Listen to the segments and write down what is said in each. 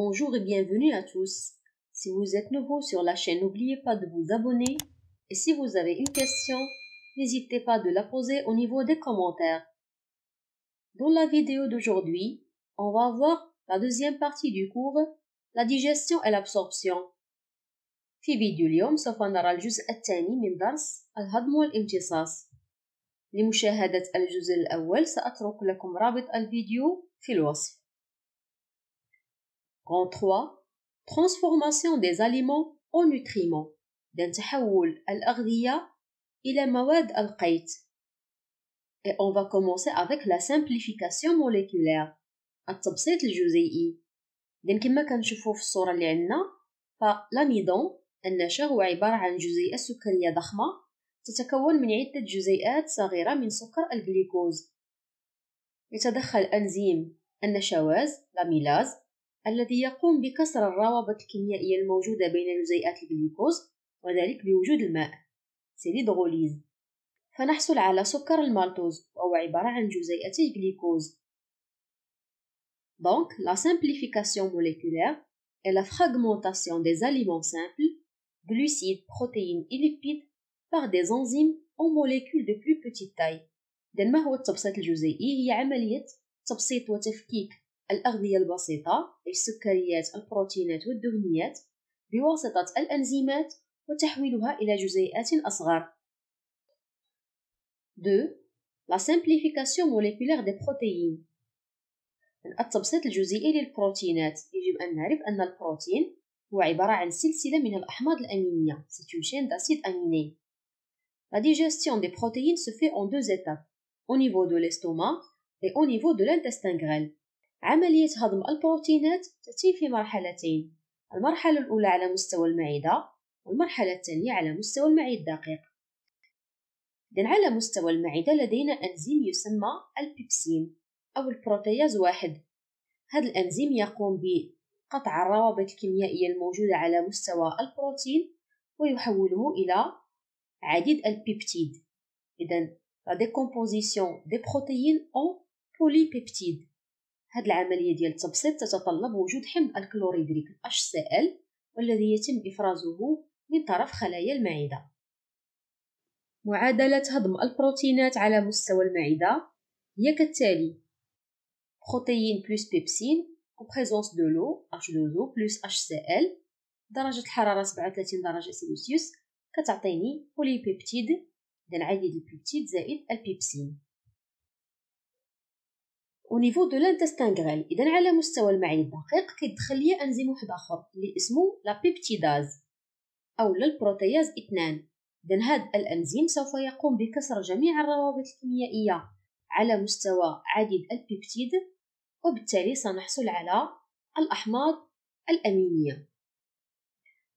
Bonjour et bienvenue à tous. Si vous êtes nouveau sur la chaîne, n'oubliez pas de vous abonner. Et si vous avez une question, n'hésitez pas de la poser au niveau des commentaires. Dans la vidéo d'aujourd'hui, on va voir la deuxième partie du cours, la digestion et l'absorption. في فيديو اليوم سوف نرى الجزء الثاني من درس الهضم والامتصاص. لمشاهدة الجزء الأول سأترك لكم رابط الفيديو في الوصف. Rang 3. Transformation des aliments en nutriments. d'un تحول الأغذية إلى مواد القيت. Et on va commencer avec la simplification moléculaire. التبسيط الجزيئي. لأن كما كنشوفوا في الصورة اللي عندنا فالاميدون النشا هو عبارة عن جزيئات سكرية ضخمة تتكون من عدة جزيئات صغيرة من سكر الجليكوز. يتدخل أنزيم النشواز لاميلاز الذي يقوم بكسر الروابط الكيميائية الموجودة بين جزيئات الجليكوز وذلك بوجود الماء سيليدغوليز، فنحصل على سكر المالتوز وهو عبارة عن جزيئتي جليكوز. Donc, la simplification moléculaire est la fragmentation des aliments simples, glucides, protéines et lipides par des enzymes en molécules de plus petite taille. إذن ما هو التبسيط الجزيئي؟ هي عملية تبسيط وتفكيك الأغذية البسيطة السكريات البروتينات والدهنيات بواسطة الأنزيمات وتحويلها إلى جزيئات أصغر. 2. La simplification moléculaire des protéines. التبسيط الجزيئي للبروتينات. يجب أن نعرف أن البروتين هو عبارة عن سلسلة من الأحماض الأمينية. C'est une chaîne d'acides aminés. La digestion des protéines se fait en deux étapes, au niveau de l'estomac et au niveau de l'intestin grêle. عملية هضم البروتينات تتم في مرحلتين. المرحلة الأولى على مستوى المعدة والمرحلة الثانية على مستوى المعي الدقيق. إذن على مستوى المعدة لدينا أنزيم يسمى البيبسين أو البروتياز 1. هذا الأنزيم يقوم بقطع الروابط الكيميائية الموجودة على مستوى البروتين ويحوله إلى عديد البيبتيد. إذن la décomposition des protéines en polypeptides. هذه العملية ديال التبسيط تتطلب وجود حمض الكلوريدريك HCl والذي يتم إفرازه من طرف خلايا المعدة. معادلة هضم البروتينات على مستوى المعدة هي كالتالي: بروتين بلس بيبسين en présence de l'eau H2O plus HCl درجة الحرارة 37 درجة سيلسيوس كتعطيني بوليبيبتيد إذن عديد البيبتيد زائد البيبسين. au niveau de l'intestin grêle إذن على مستوى المعي الدقيق كيدخل ليا أنزيم واحد آخر اللي اسمه لا بيبتيداز أو البروتياز 2. إذن هذا الأنزيم سوف يقوم بكسر جميع الروابط الكيميائية على مستوى عديد البيبتيد وبالتالي سنحصل على الأحماض الأمينية.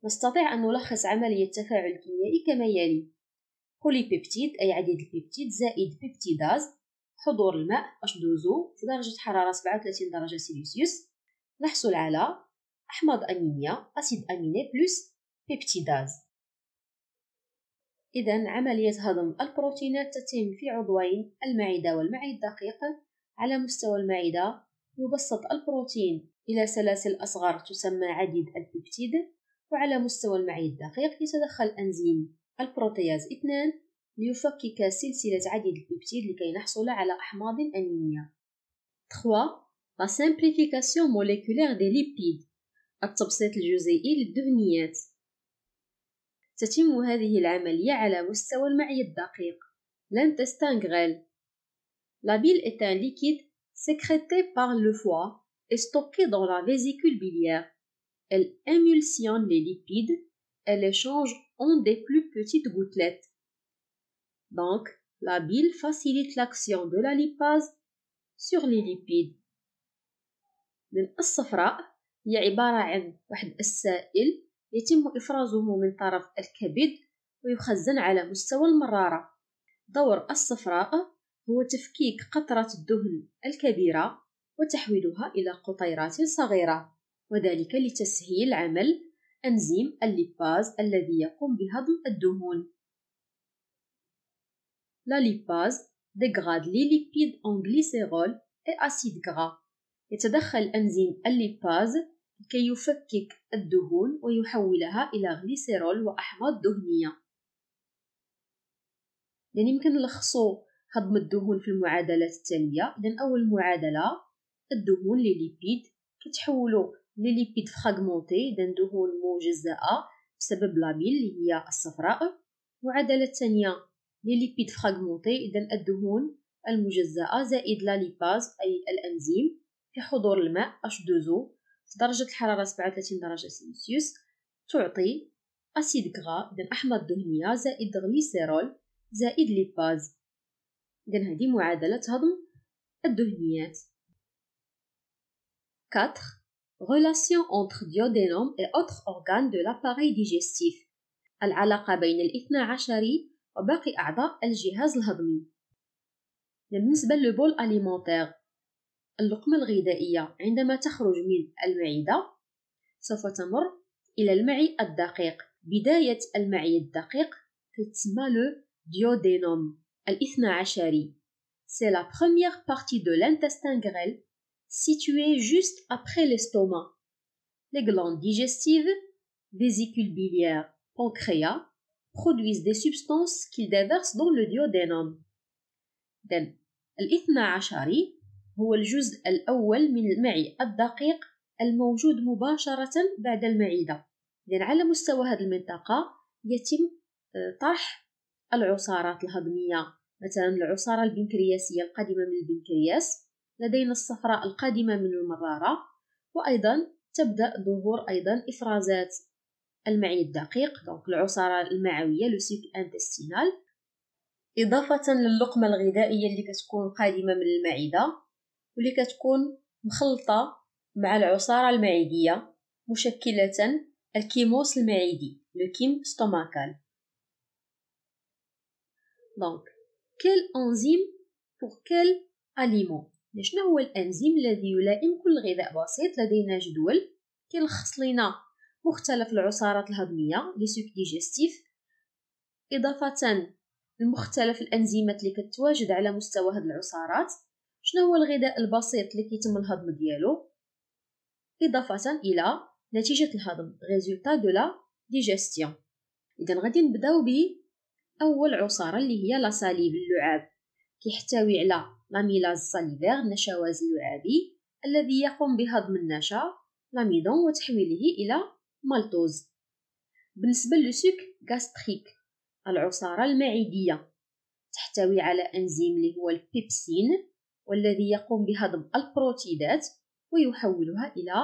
نستطيع أن نلخص عملية التفاعل الكيميائي كما يلي: بوليبيبتيد أي عديد البيبتيد زائد بيبتيداز حضور الماء H2O في درجة حرارة 37 درجة سيلسيوس نحصل على أحماض أمينية أسيد أميني بلس بيبتيداز. إذن عملية هضم البروتينات تتم في عضوين المعدة والمعي الدقيق. على مستوى المعدة يبسط البروتين إلى سلاسل أصغر تسمى عديد البيبتيد، وعلى مستوى المعي الدقيق يتدخل أنزيم البروتياز 2 ليفكك سلسلة عديد البيبتيد لكي نحصل على أحماض أمينية. 3. La simplification moléculaire des lipides. التبسيط الجزيئي للدهنيات. تتم هذه العملية على مستوى المعي الدقيق l'intestin grêle. La bile est un liquide sécrété par le foie et stocké dans la vésicule biliaire. Elle émulsionne les lipides et les change en des plus petites gouttelettes. Donc, la bile facilite l'action de la lipase sur les lipides. الصفراء هي عبارة عن واحد السائل يتم إفرازه من طرف الكبد ويخزن على مستوى المرارة. دور الصفراء هو تفكيك قطرة الدهن الكبيرة وتحويلها إلى قطيرات صغيرة، وذلك لتسهيل عمل أنزيم الليباز الذي يقوم بهضم الدهون. La lipase dégrade les lipides en glycérol et acides gras. يتدخل أنزيم الليباز كي يفكك الدهون ويحولها إلى غليسيرول وأحماض دهنية. يعني يمكن نلخصو هضم الدهون في المعادلات التالية. إذن أول معادلة، الدهون لي ليبيد كتحولو لي ليبيد فراغمونتي، إذن دهون مجزأة بسبب لاميل اللي هي الصفراء. المعادلة الثانية لي ليبيد فراغمونتي، إذن الدهون المجزأة زائد لا ليباز أي الأنزيم في حضور الماء H2O في درجة الحرارة 37 درجة سلسيوس تعطي أسيد غرا، إذن أحماض دهنية زائد غليسيرول زائد ليباز. إذن هذه معادلة هضم الدهنيات. 4. Relation entre duodénum et autres organes de l'appareil digestif. العلاقة بين الاثنى عشري وباقي أعضاء الجهاز الهضمي. بالنسبة للبول أليمونتير، اللقمة الغذائية عندما تخرج من المعدة سوف تمر إلى المعي الدقيق. بداية المعي الدقيق تسمى le duodénum الاثنى عشري. C'est la première partie de l'intestin grêle située juste après l'estomac. Les glandes digestives, vésicules biliaires, pancréas produisent des substances qu'ils déversent dans le duodénum. الاثنى عشري هو الجزء الأول من المعي الدقيق الموجود مباشرة بعد المعدة. لأن على مستوى هذه المنطقة يتم طرح العصارات الهضمية، مثلا العصارة البنكرياسية القادمة من البنكرياس، لدينا الصفراء القادمة من المرارة، وأيضا تبدأ ظهور أيضا إفرازات المعي الدقيق، دونك العصارة المعوية لوسيك انتستينال، إضافة للقمة الغذائية اللي كتكون قادمة من المعدة واللي كتكون مخلطة مع العصارة المعدية مشكلة الكيموس المعدي le كيم stomacal. Donc, quel enzyme pour quel aliment؟ شنو هو الأنزيم الذي يلائم كل غذاء بسيط؟ لدينا جدول كيلخص لنا مختلف العصارات الهضمية لي سوك ديجستيف، إضافة لمختلف الأنزيمات اللي كتواجد على مستوى هاد العصارات، شنو هو الغذاء البسيط اللي كيتم الهضم ديالو، إضافة إلى نتيجة الهضم résultat de la digestion. إذن غادي نبداو بأول عصارة اللي هي لا ساليف اللعاب، كيحتوي على لاميلاز ساليفير النشواز اللعابي الذي يقوم بهضم النشا لاميدون وتحويله إلى مالتوز. بالنسبة للسوك غاستريك العصارة المعدية تحتوي على أنزيم اللي هو البيبسين والذي يقوم بهضم البروتيدات ويحولها إلى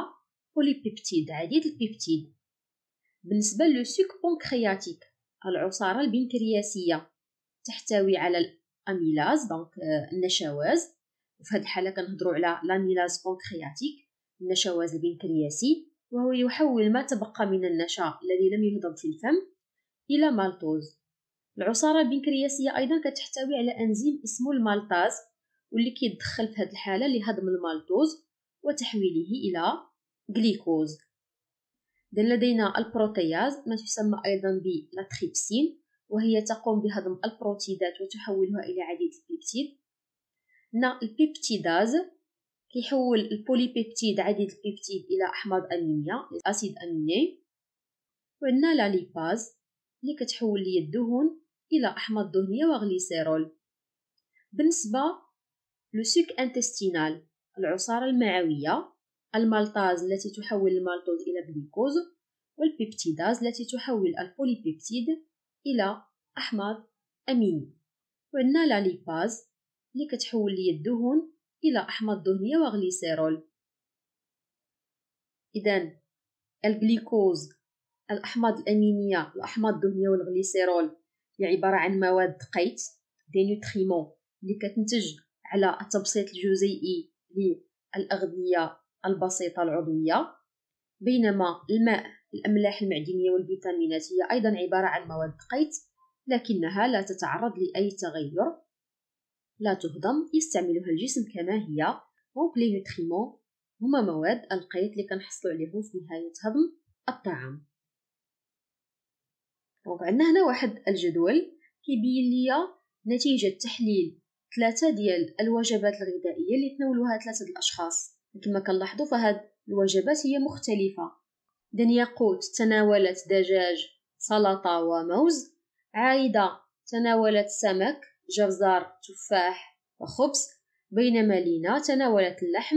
بوليبيبتيد عديد البيبتيد. بالنسبة للسوك بانكرياتيك العصارة البنكرياسية تحتوي على الأميلاز دونك النشواز، وفي هذه الحالة كنهضروا على لاميلاز بانكرياتيك النشواز البنكرياسي، وهو يحول ما تبقى من النشا الذي لم يهضم في الفم إلى مالتوز. العصارة البنكرياسية أيضا كتحتوي على أنزيم اسمه المالتاز واللي كيدخل في هذه الحالة لهضم المالتوز وتحويله إلى غليكوز. لدينا البروتياز ما تسمى أيضا بالتريبسين، وهي تقوم بهضم البروتيدات وتحولها إلى عديد البيبتيد. البيبتيداز كيحول البوليبيبتيد عديد البيبتيد إلى أحماض أمينية أسيد أميني. وعندنا لا ليباز اللي كتحول لي الدهون إلى أحماض دهنية وغليسيرول. بالنسبة للسوك انتستينال العصارة المعوية المالتاز التي تحول المالتوز إلى غليكوز، والبيبتيداز التي تحول البوليبيبتيد إلى أحماض أمينية. وعندنا لا ليباز اللي كتحول لي الدهون إلى أحماض دهنية وغليسيرول. إذن الغليكوز الأحماض الأمينية الأحماض الدهنية والغليسيرول هي عبارة عن مواد قيت دي نوتريمون اللي كتنتج على التبسيط الجزيئي للأغذية البسيطة العضوية، بينما الماء الأملاح المعدنية والفيتامينات هي أيضا عبارة عن مواد قيت لكنها لا تتعرض لأي تغير، لا تهضم، يستعملها الجسم كما هي. دونك لي نوتريمون هما مواد القيت اللي كنحصلوا عليهم في نهاية هضم الطعام. دونك عندنا هنا واحد الجدول كيبين ليا نتيجة تحليل 3 ديال الوجبات الغذائية اللي تناولوها 3 الأشخاص. كما كنلاحظوا فهاد الوجبات هي مختلفة. إذن ياقوت تناولت دجاج، سلطة وموز. عايدة تناولت سمك، جزر، تفاح وخبز. بينما لينا تناولت اللحم،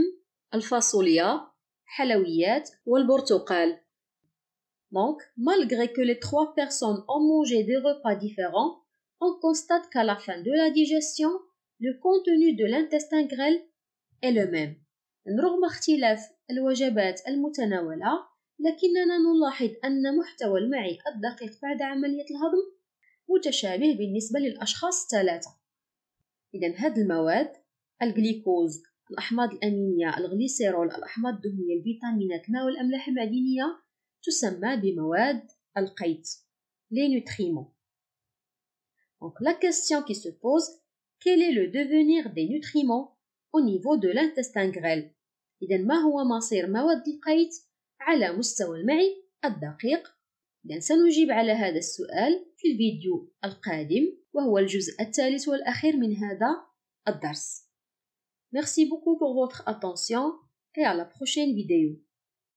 الفاصوليا، حلويات والبرتقال. Donc, malgré que les 3 personnes ont mangé des repas différents, on constate qu'à la fin de la digestion, le contenu de l'intestin grêle est le même. رغم اختلاف الوجبات المتناولة، لكننا نلاحظ أن محتوى المعي الدقيق بعد عملية الهضم متشابه بالنسبة للأشخاص الثلاثة. إذن هذه المواد، الجليكوز، الأحماض الأمينية، الغليسيرول، الأحماض الدهنية، الفيتامينات، الماء والأملاح المعدنية، تسمى بمواد القيد، les nutriments. Donc la question qui se pose, quel est le devenir des nutriments au niveau de l'intestin grêle؟ إذن ما هو مصير مواد القيد على مستوى المعي الدقيق؟ إذن سنجيب على هذا السؤال في الفيديو القادم، وهو الجزء الثالث والأخير من هذا الدرس. Merci beaucoup pour votre attention et à la prochaine vidéo.